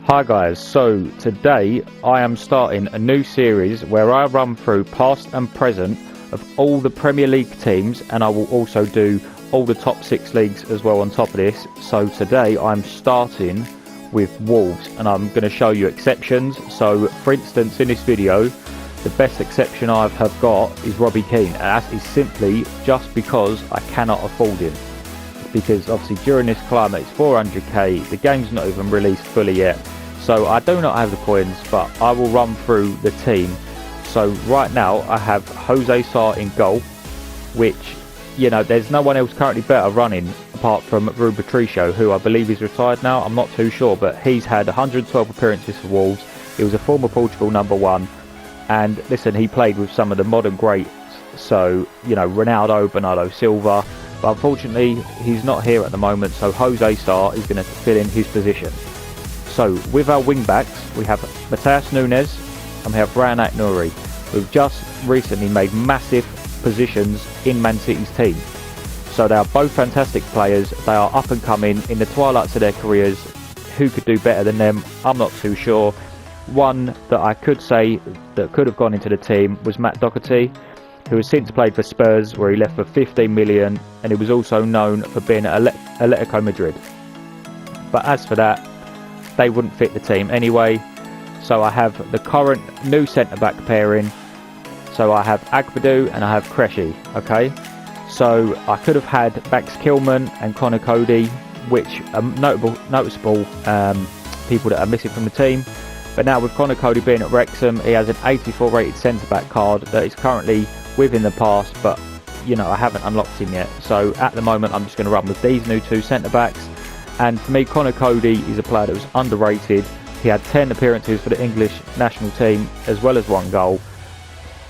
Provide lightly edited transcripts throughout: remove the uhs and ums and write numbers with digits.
Hi guys, so today I am starting a new series where I run through past and present of all the Premier League teams, and I will also do all the top 6 leagues as well on top of this. So today I'm starting with Wolves and I'm going to show you exceptions. So for instance, in this video the best exception I have got is Robbie Keane, and that is simply just because I cannot afford him, because obviously during this climate it's 400k, the game's not even released fully yet, so I do not have the coins, but I will run through the team. So right now I have Jose Sarr in goal, which, you know, there's no one else currently better running apart from Rui Patricio, who I believe is retired now. I'm not too sure, but he's had 112 appearances for Wolves. He was a former Portugal #1, and listen, he played with some of the modern greats, so, you know, Ronaldo, Bernardo Silva, but unfortunately he's not here at the moment, so Jose Sarr is going to fill in his position. So with our wing backs we have Matheus Nunes and we have Brian Nouri, who've just recently made massive positions in Man City's team. So they are both fantastic players, they are up and coming in the twilights of their careers. Who could do better than them? I'm not too sure. One that I could say that could have gone into the team was Matt Doherty, who has since played for Spurs, where he left for 15 million, and he was also known for being at Atletico Madrid. But as for that, they wouldn't fit the team anyway. So I have the current new centre-back pairing. So I have Agbadou and I have Cresci, okay? So I could have had Max Kilman and Connor Cody, which are noticeable people that are missing from the team. But now with Connor Cody being at Wrexham, he has an 84 rated centre-back card that is currently within the past, but, you know, I haven't unlocked him yet. So at the moment I'm just going to run with these new 2 centre-backs. And for me, Connor Cody is a player that was underrated. He had 10 appearances for the English national team as well as 1 goal.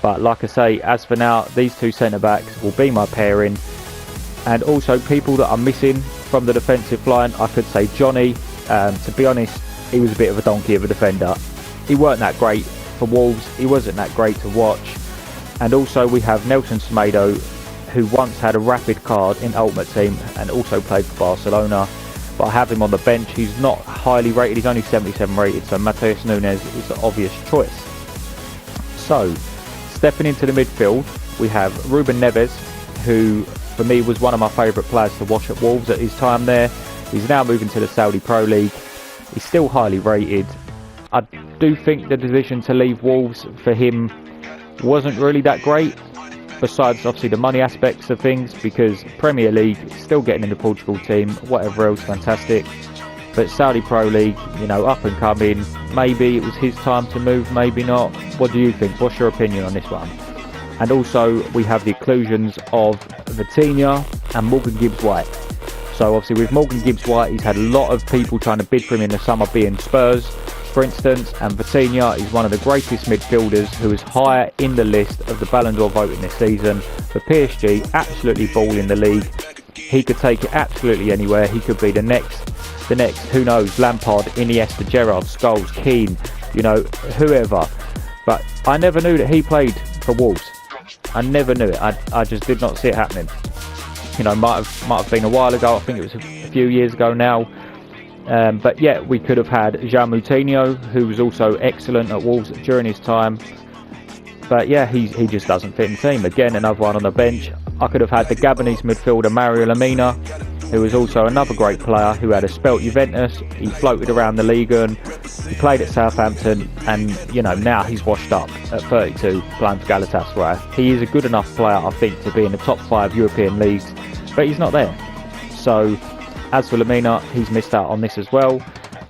But like I say, as for now, these 2 centre-backs will be my pairing. And also people that are missing from the defensive line, I could say Johnny. To be honest, he was a bit of a donkey of a defender. He weren't that great for Wolves, he wasn't that great to watch. And also we have Nelson Semedo, who once had a rapid card in Ultimate Team and also played for Barcelona. But I have him on the bench. He's not highly rated, he's only 77 rated, so Matheus Nunes is the obvious choice. So stepping into the midfield we have Ruben Neves, who for me was one of my favourite players to watch at Wolves at his time there. He's now moving to the Saudi Pro League. He's still highly rated. I do think the decision to leave Wolves for him wasn't really that great, besides obviously the money aspects of things, because Premier League, still getting in the Portugal team, whatever else, fantastic. But Saudi Pro League, you know, up and coming, maybe it was his time to move, maybe not. What do you think? What's your opinion on this one? And also we have the inclusions of Vitinha and Morgan Gibbs-White. So obviously with Morgan Gibbs-White, he's had a lot of people trying to bid for him in the summer, being Spurs for instance, and Vitinha is one of the greatest midfielders who is higher in the list of the Ballon d'Or voting this season. For PSG, absolutely balling the league. He could take it absolutely anywhere. He could be the next, who knows, Lampard, Iniesta, Gerrard, Scholes, Keane, you know, whoever. But I never knew that he played for Wolves. I never knew it. I just did not see it happening. You know, might have been a while ago. I think it was a few years ago now. But yeah, we could have had João Moutinho, who was also excellent at Wolves during his time. But yeah, he just doesn't fit in the team. Again, another one on the bench. I could have had the Gabonese midfielder Mario Lemina, who was also another great player who had a spell at Juventus. He floated around the league and he played at Southampton, and you know, now he's washed up at 32 playing for Galatasaray. He is a good enough player, I think, to be in the top 5 European leagues, but he's not there. So as for Lemina, he's missed out on this as well.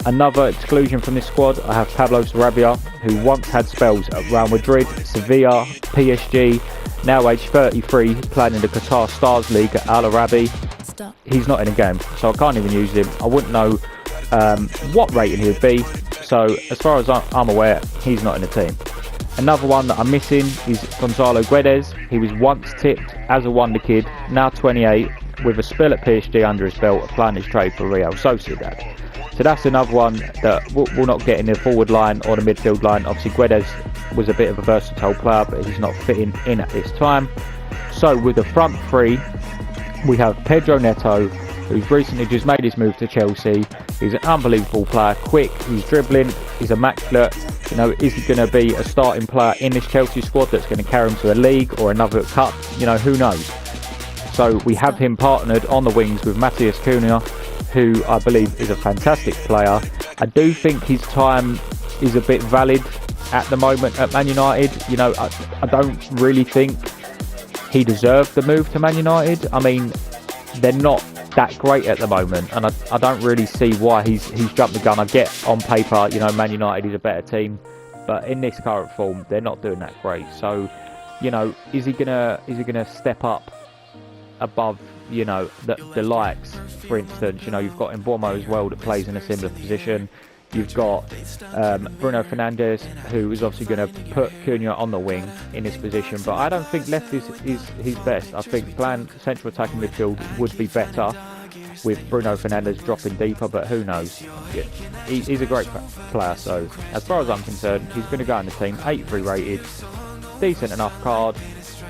Another exclusion from this squad, I have Pablo Sarabia, who once had spells at Real Madrid, Sevilla, PSG, now aged 33, playing in the Qatar Stars League at Al Arabi. He's not in a game, so I can't even use him. I wouldn't know what rating he would be, so as far as I'm aware, he's not in the team. Another one that I'm missing is Gonzalo Guedes. He was once tipped as a wonder kid, now 28, with a spell at PSG under his belt, applying his trade for Real Sociedad. So that's another one that will not get in the forward line or the midfield line. Obviously Guedes was a bit of a versatile player, but he's not fitting in at this time. So with the front three, we have Pedro Neto, who's recently just made his move to Chelsea. He's an unbelievable player, quick, he's dribbling, he's immaculate. You know, is he going to be a starting player in this Chelsea squad that's going to carry him to a league or another cup? You know, who knows? So we have him partnered on the wings with Matheus Cunha, who I believe is a fantastic player. I do think his time is a bit valid at the moment at Man United. You know, I don't really think he deserved the move to Man United. I mean, they're not that great at the moment, and I don't really see why he's jumped the gun. I get on paper, you know, Man United is a better team, but in this current form, they're not doing that great. So, you know, is he gonna step up above, you know, the likes? For instance, you know, you've got Mbeumo as well that plays in a similar position. You've got Bruno Fernandes, who is obviously going to put Cunha on the wing in this position, but I don't think left is his best. I think playing central attacking midfield would be better with Bruno Fernandes dropping deeper, but who knows? Yeah, he's a great player, so as far as I'm concerned, he's going to go in the team. 83 rated, decent enough card.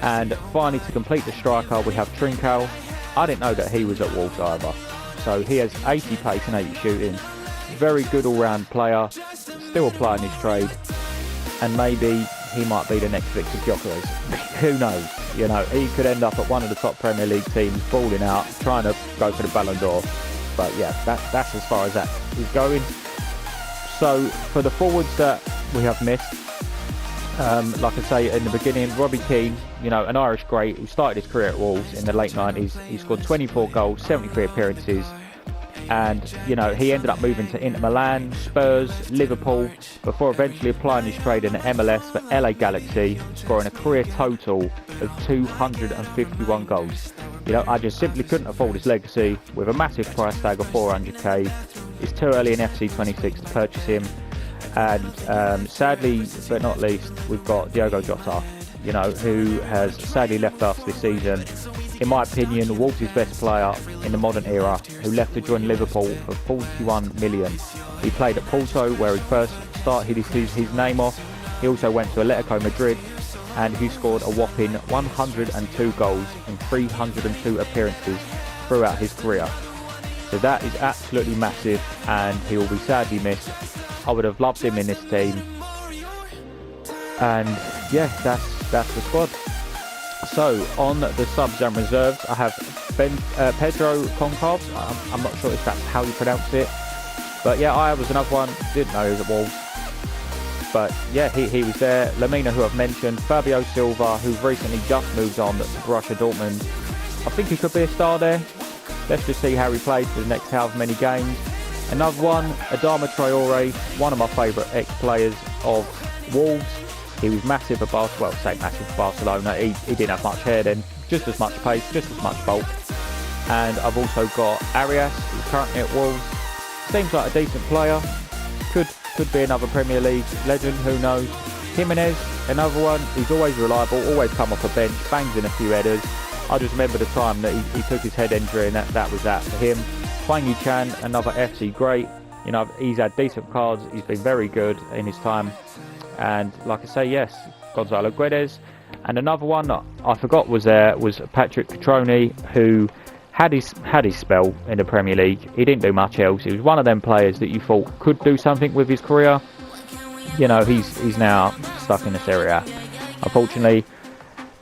And finally, to complete the striker, we have Trincao. I didn't know that he was at Wolves either. So he has 80 pace and 80 shooting. Very good all-round player, still applying his trade, and maybe he might be the next Victor Gyökeres. Who knows? You know, he could end up at one of the top Premier League teams, balling out, trying to go for the Ballon d'Or. But yeah, that's as far as that is going. So for the forwards that we have missed, like I say in the beginning, Robbie Keane, you know, an Irish great who started his career at Wolves in the late 90s. He scored 24 goals, 73 appearances. And, you know, he ended up moving to Inter Milan, Spurs, Liverpool, before eventually applying his trade in the MLS for LA Galaxy, scoring a career total of 251 goals. You know, I just simply couldn't afford his legacy with a massive price tag of 400k. It's too early in FC26 to purchase him. And sadly, but not least, we've got Diogo Jota, you know, who has sadly left us this season. In my opinion, Wolves' best player in the modern era, who left to join Liverpool for 41 million. He played at Porto, where he first started his name off. He also went to Atletico Madrid, and he scored a whopping 102 goals in 302 appearances throughout his career. So that is absolutely massive, and he will be sadly missed. I would have loved him in this team. And yeah, that's the squad. So on the subs and reserves, I have Pedro Concave. I'm not sure if that's how you pronounce it, but yeah, I was another one. Didn't know he was at Wolves, but yeah, he was there. Lamina, who I've mentioned, Fabio Silva, who's recently just moved on to Borussia Dortmund. I think he could be a star there. Let's just see how he plays for the next however many games. Another one, Adama Traore, one of my favourite ex-players of Wolves. He was massive at Barcelona, well, say massive for Barcelona. He didn't have much hair then, just as much pace, just as much bulk. And I've also got Arias, who's currently at Wolves. Seems like a decent player. Could be another Premier League legend, who knows. Jimenez, another one. He's always reliable, always come off a bench, bangs in a few headers. I just remember the time that he took his head injury, and that was that for him. Hwang Yi-chan, another FC great. You know, he's had decent cards. He's been very good in his time. And like I say, yes, Gonzalo Guedes. And another one that I forgot was there was Patrick Cutrone, who had his spell in the Premier League. He didn't do much else. He was one of them players that you thought could do something with his career. You know, he's now stuck in this area, unfortunately.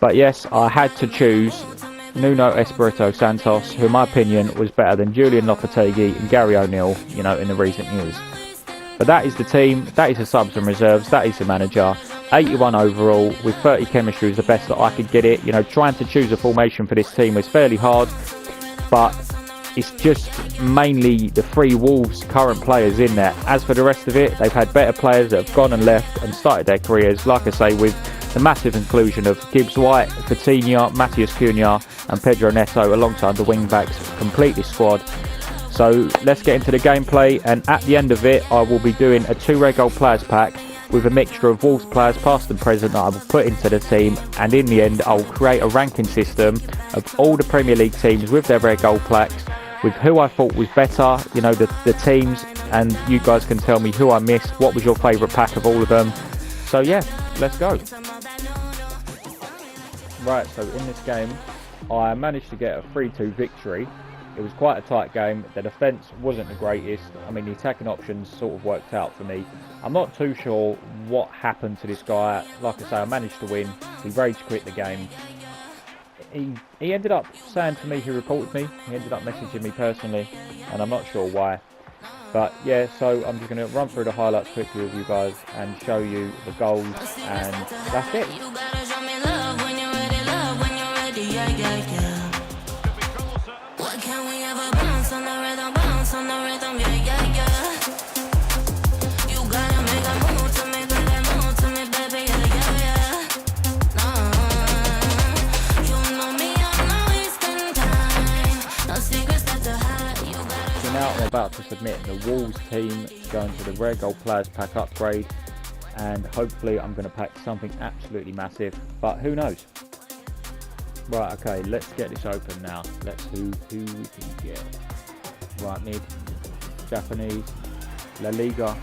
But yes, I had to choose Nuno Espirito Santos, who in my opinion was better than Julian Lopetegui and Gary O'Neill, you know, in the recent years. But that is the team, that is the subs and reserves, that is the manager. 81 overall, with 30 chemistry is the best that I could get it. You know, trying to choose a formation for this team was fairly hard, but it's just mainly the three Wolves current players in there. As for the rest of it, they've had better players that have gone and left and started their careers, like I say, with the massive inclusion of Gibbs White, Coutinho, Matheus Cunha and Pedro Neto alongside the wing backs complete this squad. So let's get into the gameplay, and at the end of it I will be doing a 2 rare gold players pack with a mixture of Wolves players past and present that I will put into the team, and in the end I will create a ranking system of all the Premier League teams with their rare gold plaques, with who I thought was better, you know, the teams, and you guys can tell me who I missed, what was your favourite pack of all of them. So yeah, let's go. Right, so in this game I managed to get a 3-2 victory It was quite a tight game. The defence wasn't the greatest. I mean, the attacking options sort of worked out for me. I'm not too sure what happened to this guy. Like I say, I managed to win. He rage quit the game. He ended up saying to me he reported me. He ended up messaging me personally, and I'm not sure why. But yeah, so I'm just going to run through the highlights quickly with you guys and show you the goals, and that's it. Now I'm about to submit the Wolves team to go into the Rare Gold Players Pack upgrade, and hopefully I'm going to pack something absolutely massive, but who knows. Right, okay, let's get this open now. Let's see who we can get. Right mid, Japanese, La Liga.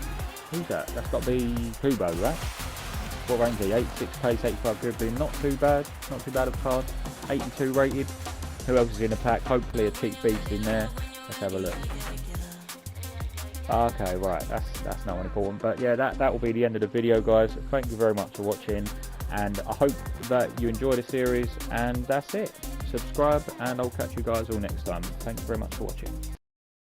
Who's that? That's got to be Kubo, right? What range is he? 86 pace, 85 dribbling. Not too bad of a card. 82 rated. Who else is in the pack? Hopefully a cheap beast in there. Let's have a look. Okay, right, that's not important, but yeah, that will be the end of the video, guys. Thank you very much for watching, and I hope that you enjoy the series, and that's it. Subscribe, and I'll catch you guys all next time. Thank you very much for watching.